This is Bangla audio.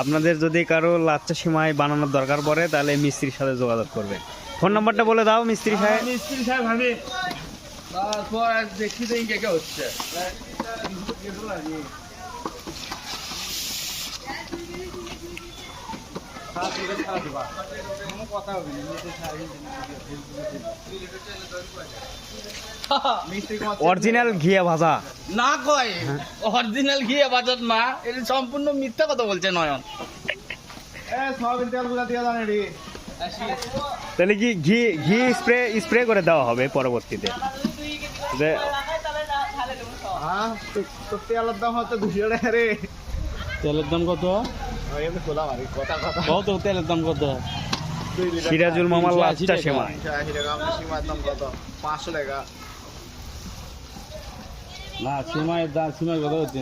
আপনাদের যদি কারো লাচ্চা সিমাই বানানোর দরকার পড়ে তাহলে মিস্ত্রির সাথে যোগাযোগ করবেন। ফোন নাম্বারটা বলে দাও মিস্ত্রি সাহেব। মিস্ত্রি সাহেব আমি তারপর দেখি দেখি কে কে হচ্ছে অরিজিনাল ঘিয়া ভাজা না কয় অরিজিনাল ঘি বাজার না, এটা সম্পূর্ণ মিথ্যা কথা বলছে নয়ন। তাহলে কি ঘি ঘি স্প্রে করে দেওয়া হবে পরবর্তীতে? যে তেলের দাম হচ্ছে 200 টাকা রে। তেলের দাম কত? কত তেলের দাম কত? সিরাজুল মামার লাচ্চা সিমাই 500 টাকা না, সিমাইয়ের দাম সিমাই কত হচ্ছে?